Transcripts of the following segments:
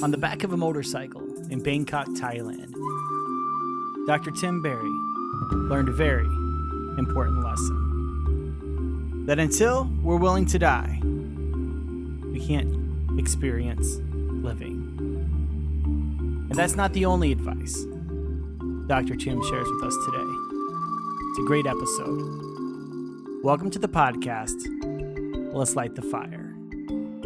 On the back of a motorcycle in Bangkok, Thailand, Dr. Tim Berry learned a very important lesson. That until we're willing to die, we can't experience living. And that's not the only advice Dr. Tim shares with us today. It's a great episode. Welcome to the podcast. Let's light the fire.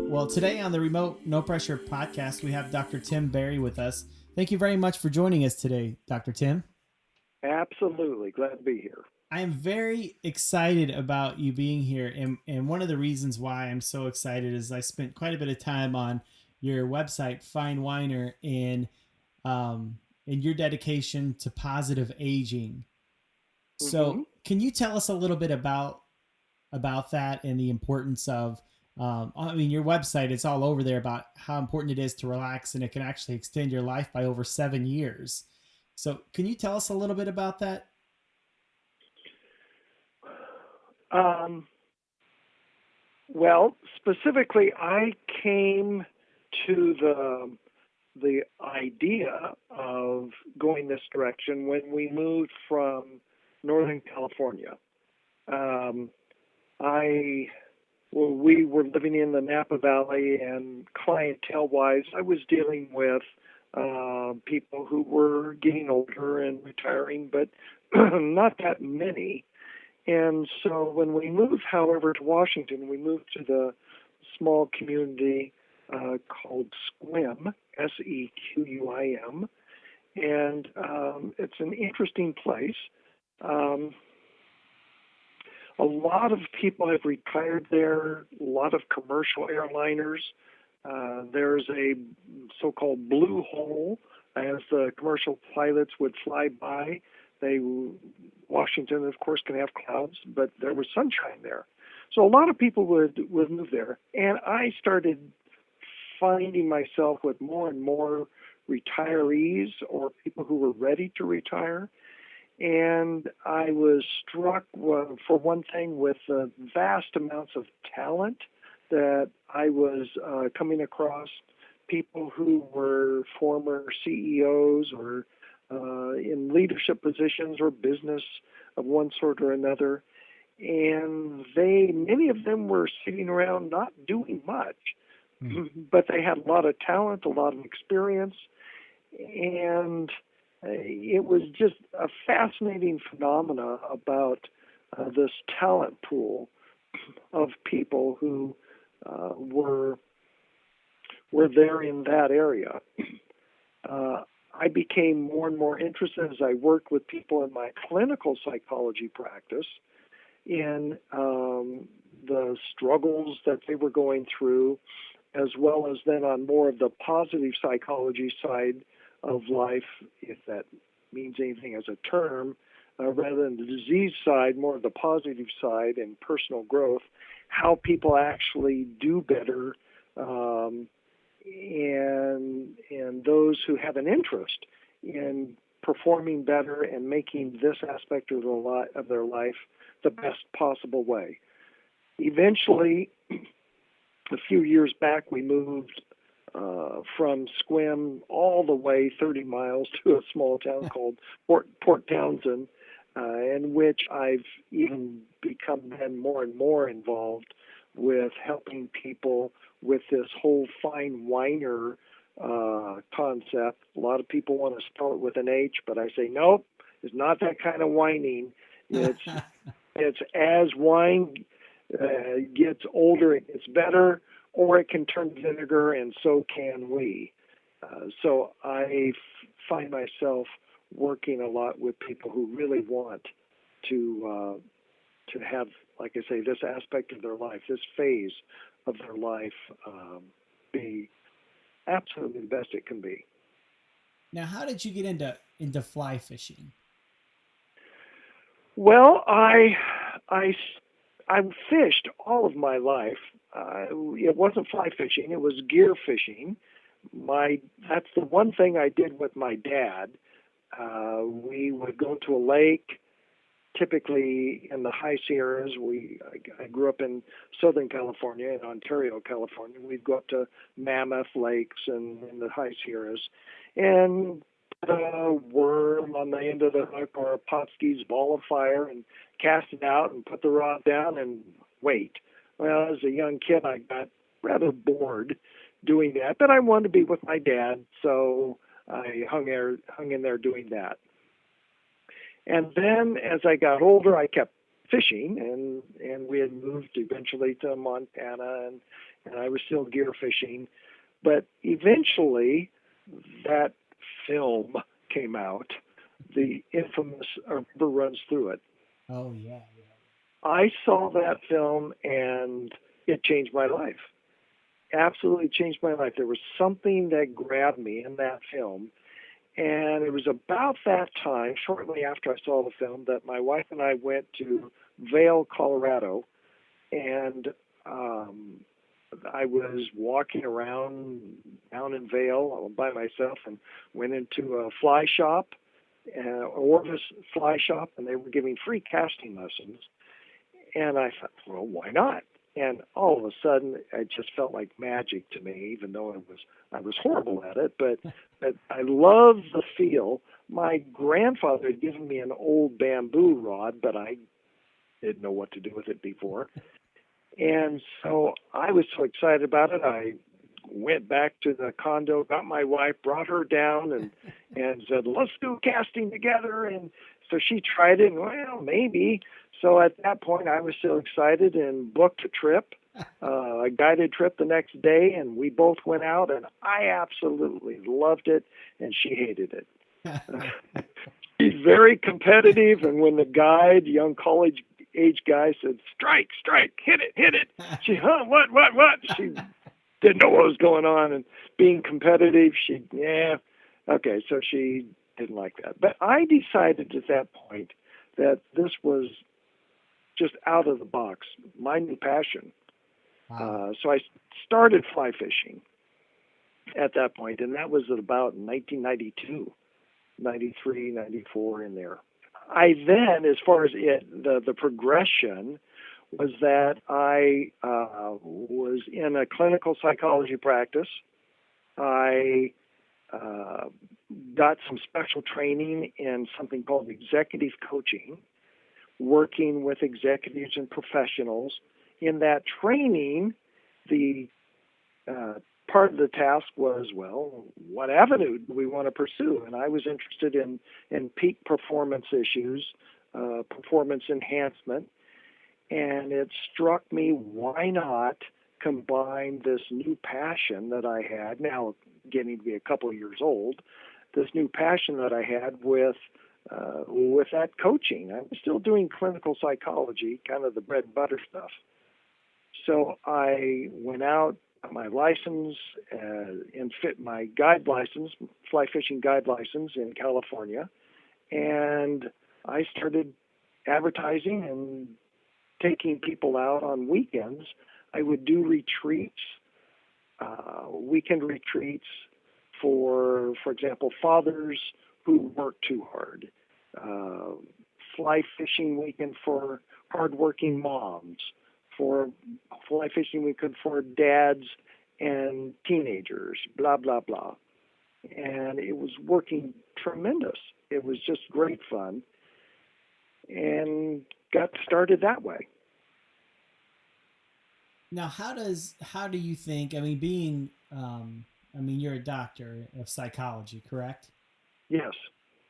Well, today on the Remote No Pressure podcast, we have Dr. Tim Berry with us. Thank you very much for joining us today, Dr. Tim. Absolutely. Glad to be here. I am very excited about you being here. And one of the reasons why I'm so excited is I spent quite a bit of time on your website, Fine Winer, and your dedication to positive aging. So can you tell us a little bit about that and the importance of, your website, it's all over there about how important it is to relax, and it can actually extend your life by over 7 years. So can you tell us a little bit about that? Well, specifically, I came to the idea of going this direction when we moved from Northern California. We were living in the Napa Valley, and clientele-wise, I was dealing with people who were getting older and retiring, but not that many. And so when we moved, however, to Washington, we moved to the small community called Sequim, Sequim, and it's an interesting place. A lot of people have retired there, a lot of commercial airliners. There's a so-called blue hole as the commercial pilots would fly by. Washington, of course, can have clouds, but there was sunshine there. So a lot of people would move there. And I started finding myself with more and more retirees or people who were ready to retire. And I was struck, for one thing, with the vast amounts of talent that I was coming across, people who were former CEOs or in leadership positions or business of one sort or another. And many of them were sitting around not doing much, but they had a lot of talent, a lot of experience, and it was just a fascinating phenomena about this talent pool of people who were there in that area. I became more and more interested as I worked with people in my clinical psychology practice in the struggles that they were going through, as well as then on more of the positive psychology side of life, if that means anything as a term, rather than the disease side, more of the positive side and personal growth, how people actually do better, and those who have an interest in performing better and making this aspect of their life the best possible way. Eventually, a few years back, we moved from Sequim all the way 30 miles to a small town called Port Townsend, in which I've even become then more and more involved with helping people with this whole fine winer concept. A lot of people want to spell it with an H, but I say, nope, it's not that kind of whining. It's as wine gets older, it gets better, or it can turn vinegar, and so can we. So I find myself working a lot with people who really want to have, like I say, this aspect of their life, this phase of their life be absolutely the best it can be. Now, how did you get into fly fishing? Well, I fished all of my life. It wasn't fly fishing; it was gear fishing. That's the one thing I did with my dad. We would go to a lake, typically in the high Sierras. I grew up in Southern California, in Ontario, California. We'd go up to Mammoth Lakes and in the high Sierras, and put a worm on the end of the hook or a Potskie's ball of fire and cast it out and put the rod down and wait. Well, as a young kid, I got rather bored doing that, but I wanted to be with my dad, so I hung in there doing that. And then as I got older, I kept fishing, and we had moved eventually to Montana, and I was still gear fishing. But eventually, that film came out, the infamous A River Runs Through It. Oh, yeah. I saw that film, and it changed my life. Absolutely changed my life. There was something that grabbed me in that film. And it was about that time, shortly after I saw the film, that my wife and I went to Vail, Colorado. And I was walking around down in Vail by myself and went into a fly shop, Orvis fly shop, and they were giving free casting lessons. And I thought, well, why not? And all of a sudden, it just felt like magic to me, even though I was horrible at it. But I loved the feel. My grandfather had given me an old bamboo rod, but I didn't know what to do with it before. And so I was so excited about it. I went back to the condo, got my wife, brought her down, and said, let's do casting together. And so she tried it, and well, maybe. So at that point, I was so excited and booked a trip, a guided trip the next day, and we both went out, and I absolutely loved it, and she hated it. She's very competitive, and when the guide, young college-age guy, said, strike, hit it, she, what? She didn't know what was going on, and being competitive, okay, so she didn't like that. But I decided at that point that this was just out of the box, my new passion. Wow. So I started fly fishing at that point, and that was at about 1992, 93, 94 in there. I then, as far as the progression, was that I was in a clinical psychology practice. I got some special training in something called executive coaching, working with executives and professionals. In that training, the part of the task was, well, what avenue do we want to pursue? And I was interested in peak performance issues, performance enhancement, and it struck me, why not combine this new passion that I had, now getting to be a couple of years old, this new passion that I had with that coaching. I was still doing clinical psychology, kind of the bread and butter stuff. So I went out, got my license, and fit my guide license, fly fishing guide license in California, and I started advertising and taking people out on weekends. I would do retreats, weekend retreats for example, fathers who work too hard, fly fishing weekend for hardworking moms, for fly fishing weekend for dads and teenagers, blah, blah, blah. And it was working tremendous. It was just great fun, and got started that way. Now, how do you think, you're a doctor of psychology, correct? Yes.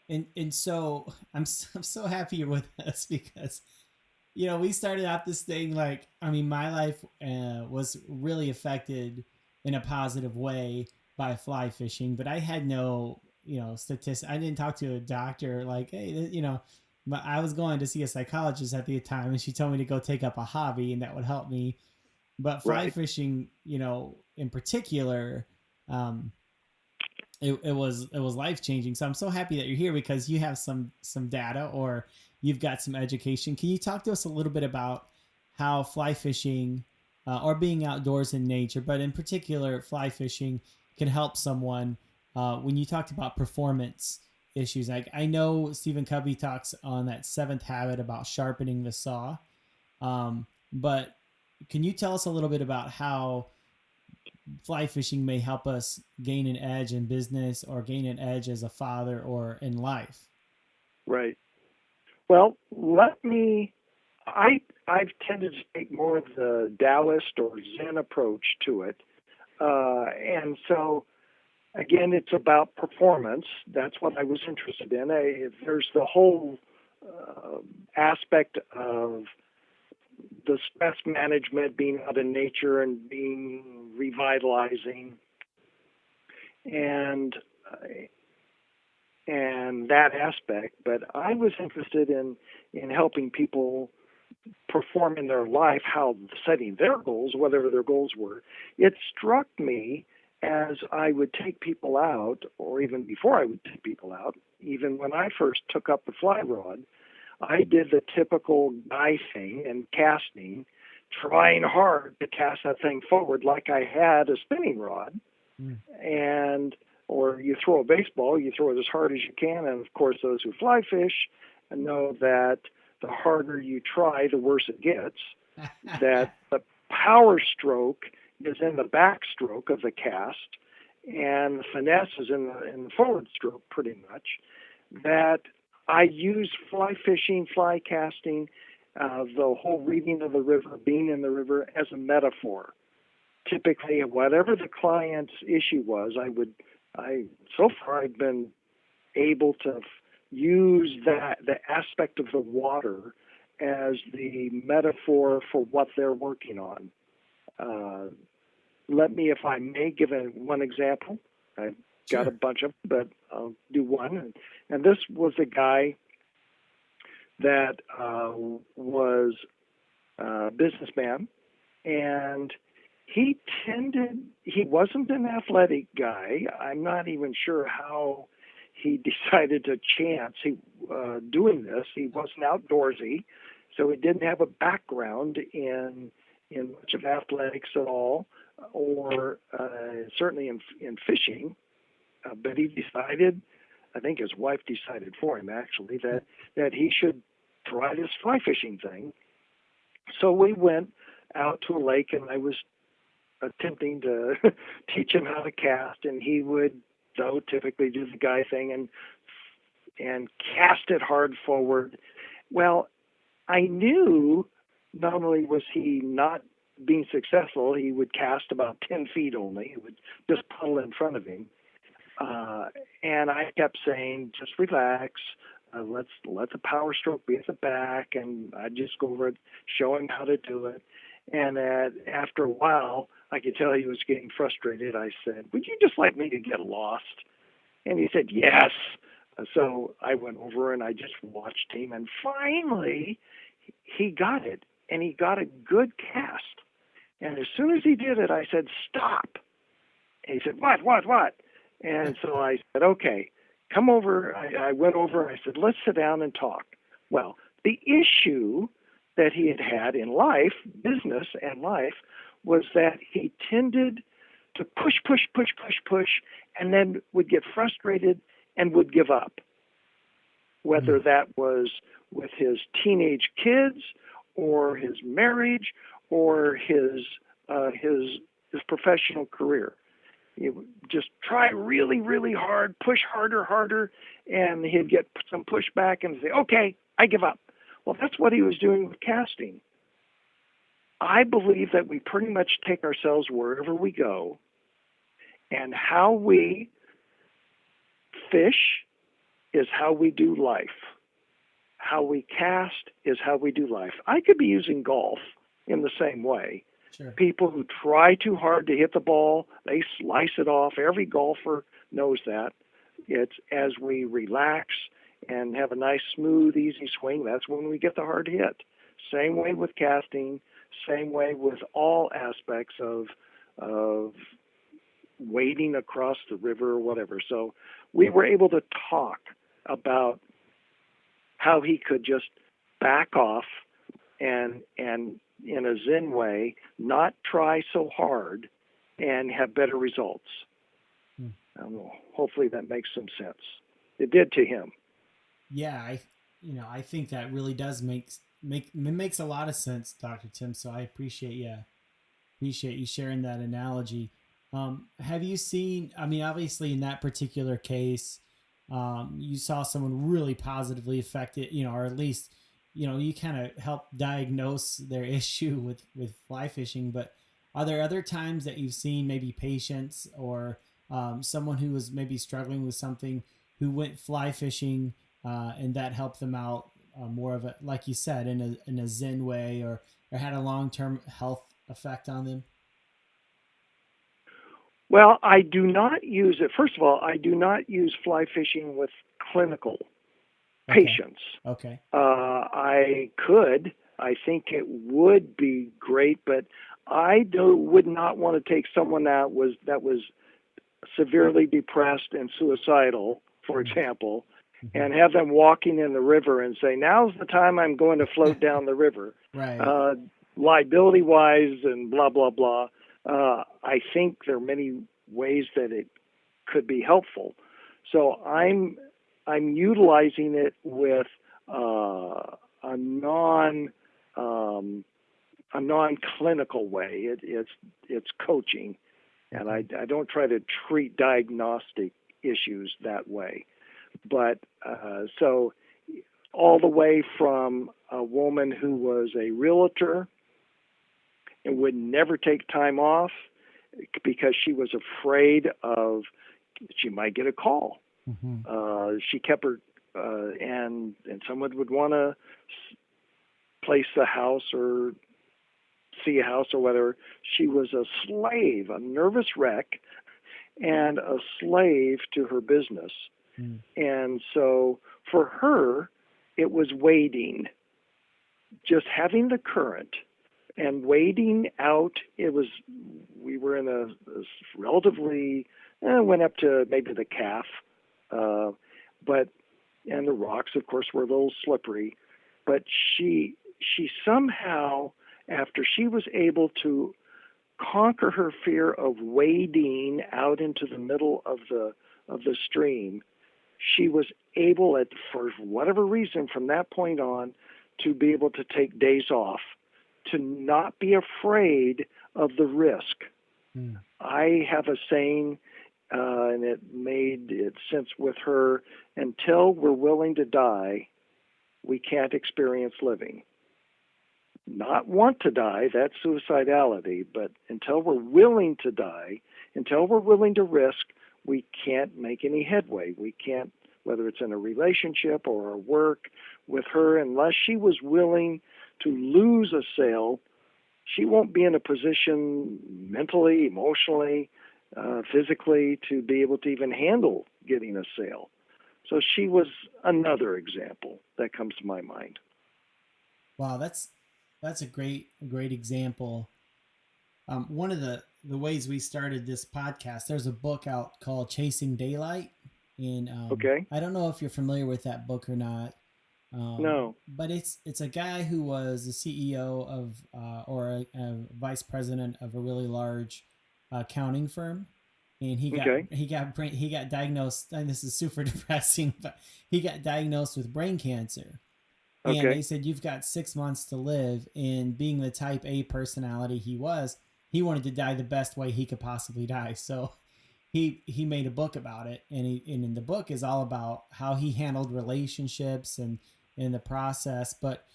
And so I'm so happy you're with us because, we started out this thing my life was really affected in a positive way by fly fishing, but I had no, statistics. I didn't talk to a doctor like, hey, but I was going to see a psychologist at the time, and she told me to go take up a hobby, and that would help me. But fly fishing, in particular, it was life changing. So I'm so happy that you're here because you have some data or you've got some education. Can you talk to us a little bit about how fly fishing or being outdoors in nature, but in particular fly fishing, can help someone when you talked about performance issues. Like I know Stephen Covey talks on that seventh habit about sharpening the saw. But can you tell us a little bit about how fly fishing may help us gain an edge in business or gain an edge as a father or in life? Right. Well, I've tended to take more of the Taoist or Zen approach to it. And so, again, it's about performance. That's what I was interested in. There's the whole aspect of the stress management, being out in nature and being revitalizing, and that aspect. But I was interested in helping people perform in their life, how setting their goals, whatever their goals were. It struck me as I would take people out, or even before I would take people out, even when I first took up the fly rod, I did the typical guy thing and casting, trying hard to cast that thing forward like I had a spinning rod. And or you throw a baseball, you throw it as hard as you can. And of course, those who fly fish know that the harder you try, the worse it gets. That the power stroke is in the backstroke of the cast, and the finesse is in the forward stroke, pretty much. That I use fly fishing, fly casting, the whole reading of the river, being in the river as a metaphor. Typically, whatever the client's issue was, so far I've been able to use the aspect of the water as the metaphor for what they're working on. Let me, if I may, give one example. I've got a bunch of them, but I'll do one. And this was a guy that was a businessman, and he wasn't an athletic guy. I'm not even sure how he decided to chance doing this. He wasn't outdoorsy, so he didn't have a background in much of athletics at all, or certainly in fishing. But he decided, I think his wife decided for him actually, that he should try this fly fishing thing. So we went out to a lake, and I was attempting to teach him how to cast, and he would, though, typically do the guy thing and cast it hard forward. Well, I knew not only was he not being successful, he would cast about 10 feet only. He would just puddle in front of him. And I kept saying, just relax. Let the power stroke be at the back, and I'd just go over it, show him how to do it. And after a while, I could tell he was getting frustrated. I said, would you just like me to get lost? And he said, yes. So I went over and I just watched him, and finally he got it, and he got a good cast. And as soon as he did it, I said, stop. And he said, what? And so I said, okay, come over. I went over and I said, let's sit down and talk. Well, the issue that he had in life, business and life, was that he tended to push, and then would get frustrated and would give up. Whether that was with his teenage kids or his marriage or his professional career. He would just try really, really hard, push harder, and he'd get some pushback and say, okay, I give up. Well, that's what he was doing with casting. I believe that we pretty much take ourselves wherever we go, and how we fish is how we do life. How we cast is how we do life. I could be using golf in the same way. Sure. People who try too hard to hit the ball, they slice it off. Every golfer knows that. It's as we relax and have a nice, smooth, easy swing, that's when we get the hard hit. Same way with casting, same way with all aspects of wading across the river or whatever. So we were able to talk about how he could just back off and in a Zen way, not try so hard and have better results. Hopefully that makes some sense. it did to him. Yeah, I think that really does makes a lot of sense, Dr. Tim. So I appreciate you sharing that analogy. Have you seen? I mean, obviously, in that particular case, you saw someone really positively affected, or at least, you kind of help diagnose their issue with fly fishing. But are there other times that you've seen maybe patients or someone who was maybe struggling with something who went fly fishing and that helped them out more of a, like you said, in a Zen way, or had a long term health effect on them? Well, I do not use it. First of all, I do not use fly fishing with clinical Okay. patients. Okay. I could. I think it would be great, but would not want to take someone that was severely depressed and suicidal, for example, Mm-hmm. and have them walking in the river and say, "Now's the time I'm going to float down the river," Right. uh, liability wise and blah blah blah. I think there are many ways that it could be helpful. So I'm utilizing it with a um, non-clinical way. It's coaching, and Okay. I don't try to treat diagnostic issues that way. But so all the way from a woman who was a realtor and would never take time off because she was afraid of she might get a call. Mm-hmm. She kept her, and someone would want to place the house or see a house or whether she was a slave, a nervous wreck, and a slave to her business. Mm. And so for her, it was waiting, just having the current and waiting out. We were in a relatively, went up to maybe the calf, uh, but, and the rocks, of course, were a little slippery. But she somehow, after she was able to conquer her fear of wading out into the middle of the stream, she was able, at for whatever reason, from that point on, to be able to take days off, to not be afraid of the risk. Mm. I have a saying, and it made it sense with her: until we're willing to die, we can't experience living. Not want to die, that's suicidality, but until we're willing to die, until we're willing to risk, we can't make any headway. We can't, whether it's in a relationship or a work with her, unless she was willing to lose a sale, she won't be in a position mentally, emotionally, physically to be able to even handle getting a sale. So she was another example that comes to my mind. Wow, that's a great example. One of the ways we started this podcast, there's a book out called Chasing Daylight, and Okay? I don't know if you're familiar with that book or not. No. But it's a guy who was the CEO of or a vice president of a really large accounting firm, and Okay. he got diagnosed. And this is super depressing, but he got diagnosed with brain cancer, and they Okay. said you've got 6 months to live. And being the type A personality he was, he wanted to die the best way he could possibly die. So he made a book about it, and in the book is all about how he handled relationships and in the process. But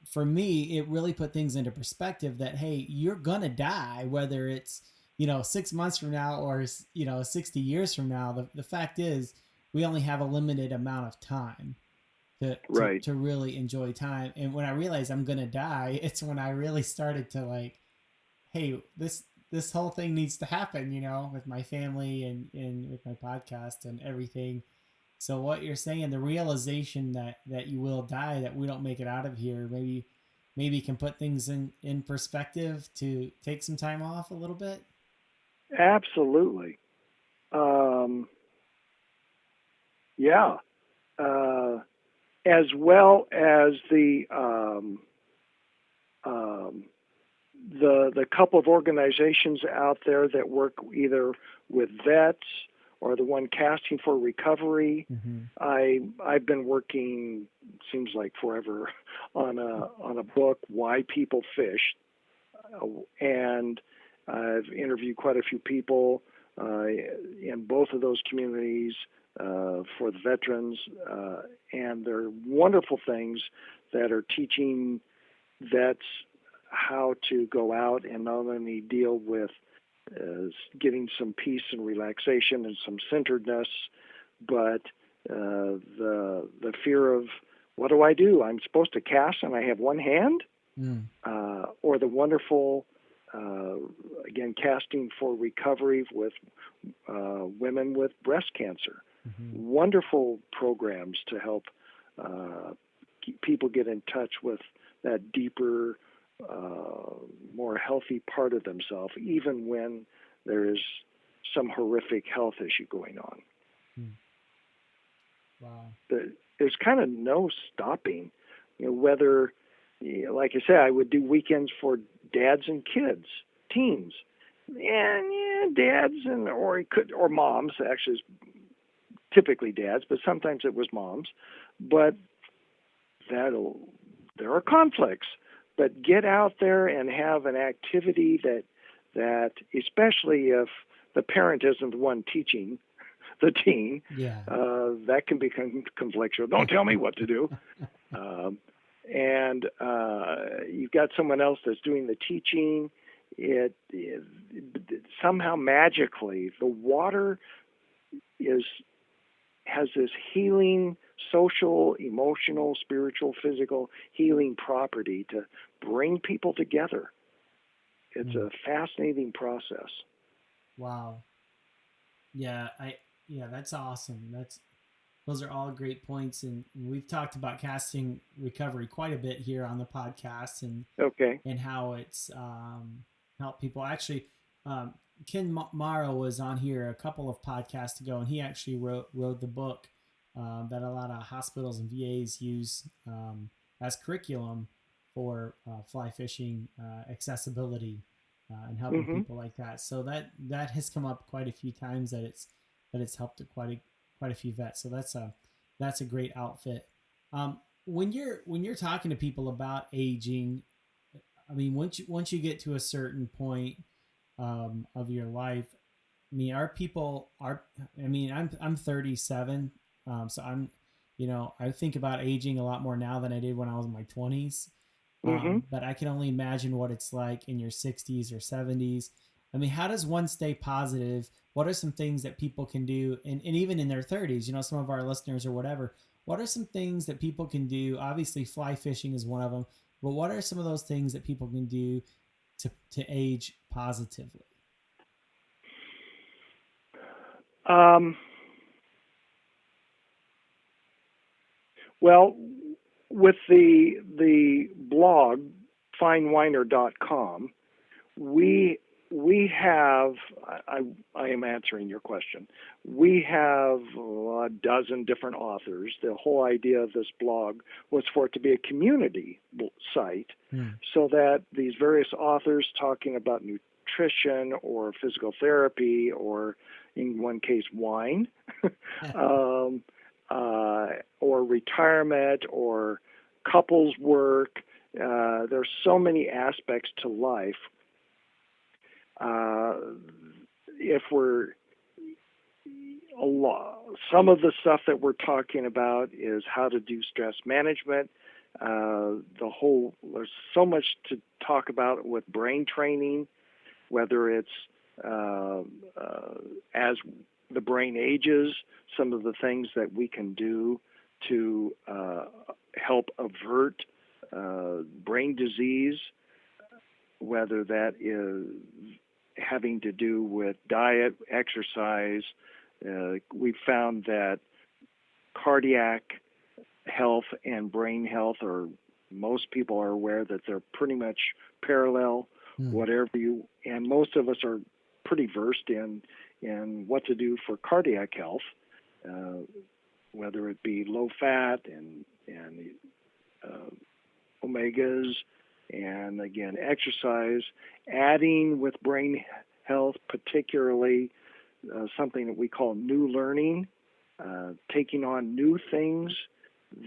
for me, it really put things into perspective that hey, you're gonna die, whether it's 6 months from now or 60 years from now. The fact is, we only have a limited amount of time Right. to really enjoy time. And when I realized I'm gonna die, it's when I really started to like, hey, this whole thing needs to happen, with my family and with my podcast and everything. So what you're saying, the realization that you will die, that we don't make it out of here, maybe can put things in perspective to take some time off a little bit. Absolutely. Um, yeah. Uh, as well as um, the couple of organizations out there that work either with vets or the one Casting for Recovery. Mm-hmm. I've been working, seems like forever, on a book, Why People Fish, and I've interviewed quite a few people in both of those communities for the veterans, and they're wonderful things that are teaching vets how to go out and not only deal with getting some peace and relaxation and some centeredness, but the fear of, what do? I'm supposed to cast and I have one hand? Or the wonderful, again, Casting for Recovery with women with breast cancer. Mm-hmm. Wonderful programs to help people get in touch with that deeper, more healthy part of themselves, even when there is some horrific health issue going on. Wow. There's kind of no stopping, whether, like I said, I would do weekends for dads and kids, teens, and dads or moms. Actually, it's typically dads, but sometimes it was moms. But there are conflicts. But get out there and have an activity that especially if the parent isn't the one teaching the teen, that can become conflictual. Don't tell me what to do. And you've got someone else that's doing the teaching. It somehow magically, the water has this healing, social, emotional, spiritual, physical healing property to bring people together. It's a fascinating process. Wow. Yeah, that's awesome. Those are all great points, and we've talked about casting recovery quite a bit here on the podcast, and how it's helped people. Actually, Ken Morrow was on here a couple of podcasts ago, and he actually wrote the book that a lot of hospitals and VAs use as curriculum for fly fishing accessibility and helping people like that. So that has come up quite a few times that it's helped quite a few vets. So that's a great outfit. When you're talking to people about aging, I mean, once you get to a certain point of your life, I mean, I'm 37, so I think about aging a lot more now than I did when I was in my 20s. But I can only imagine what it's like in your 60s or 70s. I mean, how does one stay positive? What are some things that people can do? And even in their 30s, some of our listeners or whatever, what are some things that people can do? Obviously, fly fishing is one of them. But what are some of those things that people can do to age positively? Well, with the blog finewiner.com, we have, I am answering your question. We have a dozen different authors. The whole idea of this blog was for it to be a community site, so that these various authors talking about nutrition or physical therapy, or in one case wine, or retirement or couples work. There's so many aspects to life. Some of the stuff that we're talking about is how to do stress management. There's so much to talk about with brain training, whether it's as the brain ages, some of the things that we can do to help avert brain disease, whether that is having to do with diet, exercise. We've found that cardiac health and brain health most people are aware that they're pretty much parallel. And most of us are pretty versed in what to do for cardiac health, whether it be low fat and omegas, and again, exercise, adding with brain health, particularly something that we call new learning, taking on new things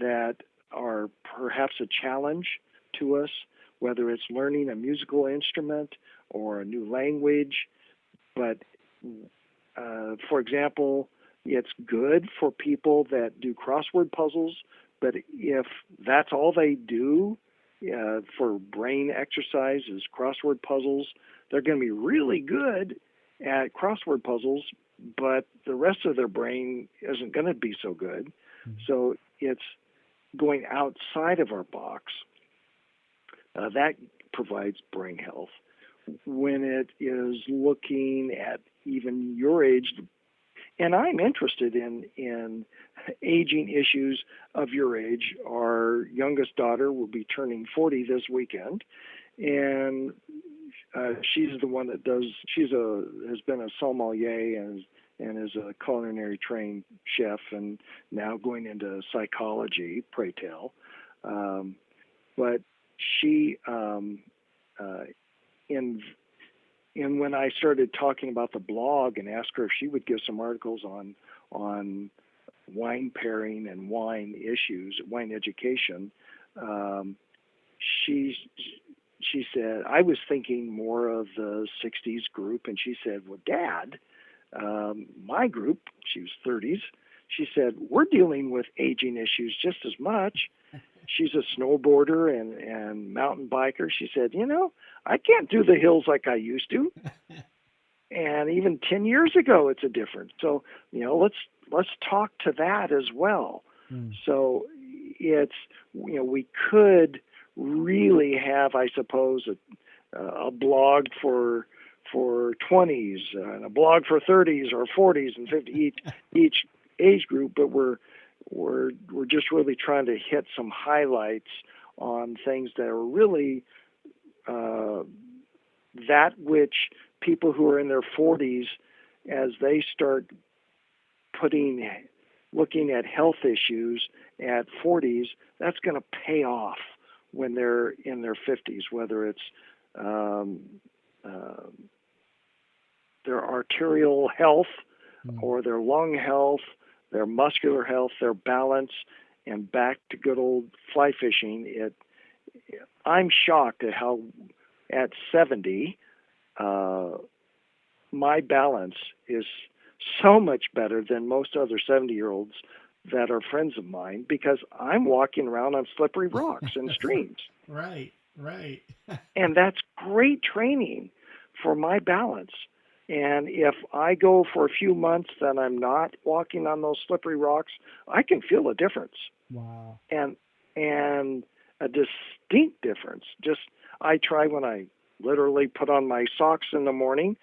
that are perhaps a challenge to us, whether it's learning a musical instrument or a new language. But, for example, it's good for people that do crossword puzzles, but if that's all they do for brain exercise is crossword puzzles, they're going to be really good at crossword puzzles, but the rest of their brain isn't going to be so good. Mm-hmm. So it's going outside of our box. That provides brain health. When it is looking at even your age, and I'm interested in aging issues of your age. Our youngest daughter will be turning 40 this weekend, and she's the one that has been a sommelier and is a culinary trained chef, and now going into psychology, pray tell. But she, and when I started talking about the blog and asked her if she would give some articles on wine pairing and wine issues, wine education, she said, I was thinking more of the 60s group, and she said, well, Dad, my group, she was 30s, she said, we're dealing with aging issues just as much. She's a snowboarder and mountain biker. She said, I can't do the hills like I used to. And even 10 years ago, it's a difference. So, let's talk to that as well. Mm. So it's, we could really have, I suppose, a blog for 20s and a blog for 30s or 40s and 50s, each age group, but we're just really trying to hit some highlights on things that are really that which people who are in their 40s, as they start looking at health issues at 40s, that's going to pay off when they're in their 50s, whether it's their arterial health or their lung health, their muscular health, their balance, and back to good old fly fishing. I'm shocked at how at 70, my balance is so much better than most other 70-year-olds that are friends of mine, because I'm walking around on slippery rocks and streams. Right. And that's great training for my balance. And if I go for a few months that I'm not walking on those slippery rocks, I can feel a difference. Wow. And a distinct difference. I try when I literally put on my socks in the morning,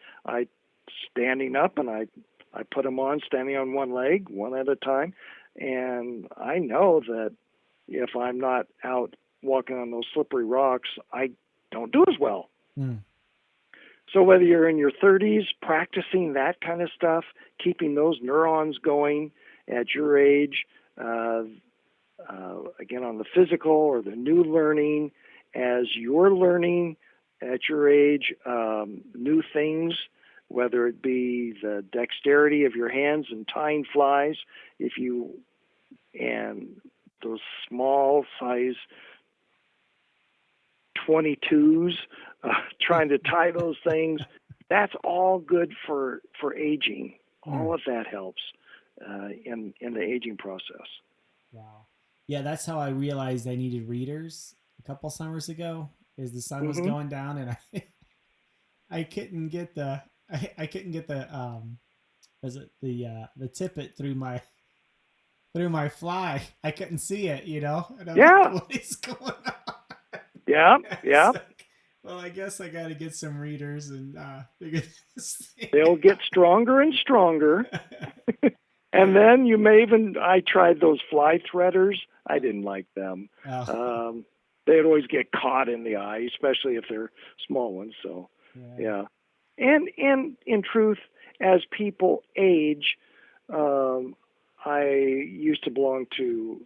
standing up, and I put them on standing on one leg, one at a time. And I know that if I'm not out walking on those slippery rocks, I don't do as well. Mm. So whether you're in your 30s practicing that kind of stuff, keeping those neurons going at your age, again on the physical or the new learning, as you're learning at your age new things, whether it be the dexterity of your hands and tying flies, and those small size 22s, trying to tie those things, that's all good for aging. All of that helps in the aging process. Wow. Yeah, that's how I realized I needed readers a couple summers ago, is the sun was going down, and I couldn't get the tippet through my fly. I couldn't see it, And I'm like, what is going on? Yeah. Like, well, I guess I got to get some readers and figure this thing They'll get stronger and stronger. And then you may I tried those fly threaders. I didn't like them. Oh. They'd always get caught in the eye, especially if they're small ones. So, yeah. And in truth, as people age, I used to belong to,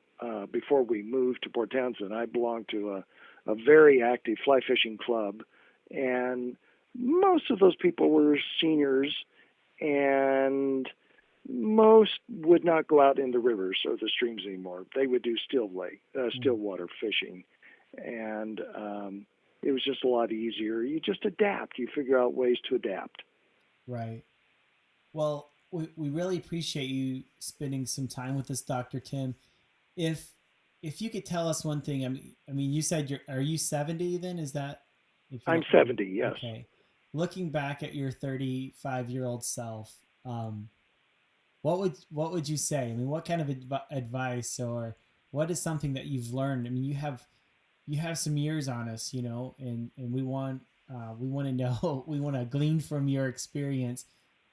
before we moved to Port Townsend, I belonged to a very active fly fishing club, and most of those people were seniors, and most would not go out in the rivers or the streams anymore. They would do still water fishing, and it was just a lot easier. You just adapt. You figure out ways to adapt. Right. Well, we really appreciate you spending some time with us, Dr. Tim. If you could tell us one thing, I mean, you said are you 70 then? Is that? I'm 70. Yes. Okay. Looking back at your 35-year-old self, what would you say? I mean, what kind of advice, or what is something that you've learned? I mean, you have some years on us, and we want to know, we want to glean from your experience.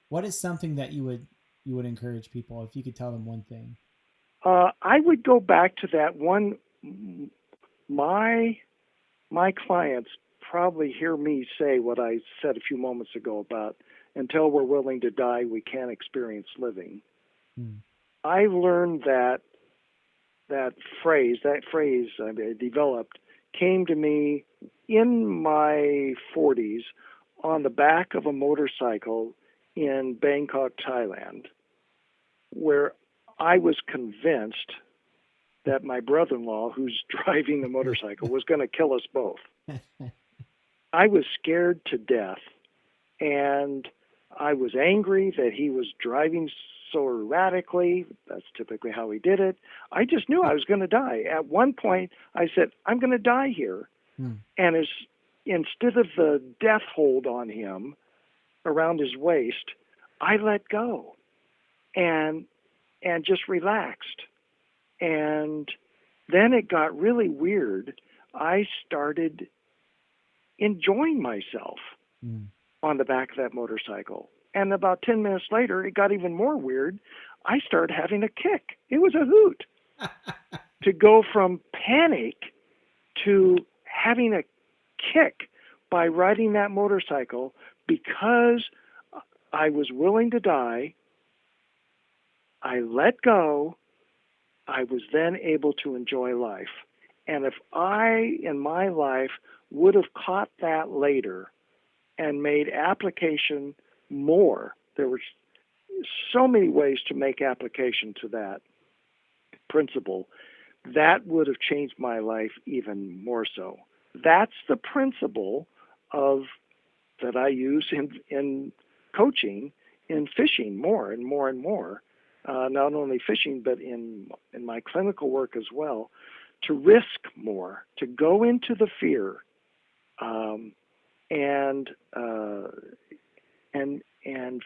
What is something that you would encourage people, if you could tell them one thing? I would go back to that one. My clients probably hear me say what I said a few moments ago about, until we're willing to die, we can't experience living. I learned that phrase I developed came to me in my 40s on the back of a motorcycle in Bangkok, Thailand, where I was convinced that my brother-in-law, who's driving the motorcycle, was going to kill us both. I was scared to death, and I was angry that he was driving so erratically. That's typically how he did it. I just knew I was going to die. At one point, I said, I'm going to die here. And instead of the death hold on him around his waist, I let go and just relaxed. And then it got really weird. I started enjoying myself on the back of that motorcycle. And about 10 minutes later, it got even more weird. I started having a kick. It was a hoot to go from panic to having a kick by riding that motorcycle, because I was willing to die. I let go. I was then able to enjoy life. And if I, in my life, would have caught that later and made application more, there were so many ways to make application to that principle, that would have changed my life even more so. That's the principle that I use in coaching, in fishing more and more and more. Not only fishing, but in my clinical work as well, to risk more, to go into the fear, and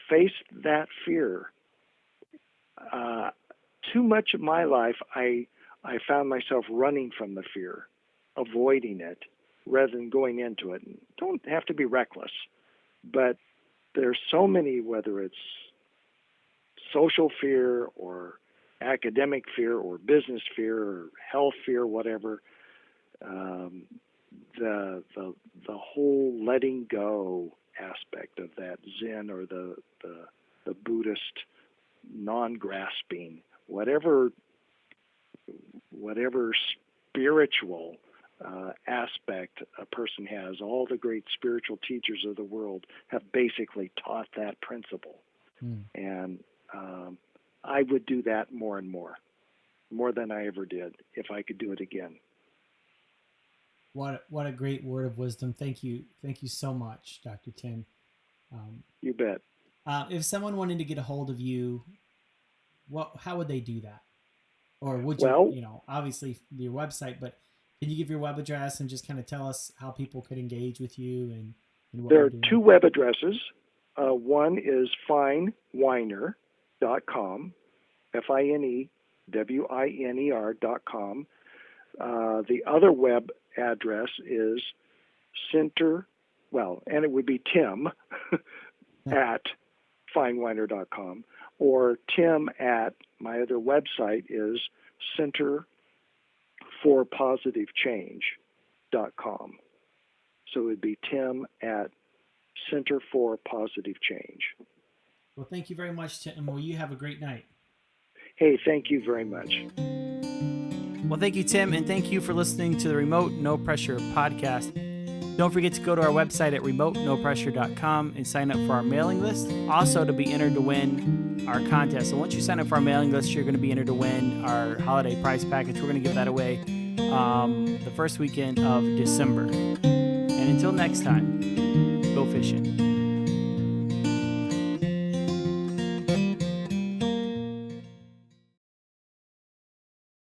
face that fear. Too much of my life, I found myself running from the fear, avoiding it, rather than going into it. And don't have to be reckless, but there's so many, whether it's social fear or academic fear or business fear or health fear, whatever, the whole letting go aspect of that Zen or the Buddhist non-grasping, whatever spiritual aspect a person has, all the great spiritual teachers of the world have basically taught that principle. And I would do that more and more than I ever did, if I could do it again. What a great word of wisdom. Thank you so much, Dr. Tim. You bet. If someone wanted to get a hold of you, how would they do that? Or would you, obviously your website, but can you give your web address and just kind of tell us how people could engage with you and what there you're are doing? two web addresses. One is finewiner.com, FINEWINER.com. The other web address is and it would be Tim at finewiner.com, or Tim at my other website is centerforpositivechange.com. So it would be Tim at Center for Positive Change. Well, thank you very much, Tim. Well, you have a great night. Hey, thank you very much. Well, thank you, Tim, and thank you for listening to the Remote No Pressure podcast. Don't forget to go to our website at remotenopressure.com and sign up for our mailing list. Also, to be entered to win our contest. So once you sign up for our mailing list, you're going to be entered to win our holiday prize package. We're going to give that away the first weekend of December. And until next time, go fishing.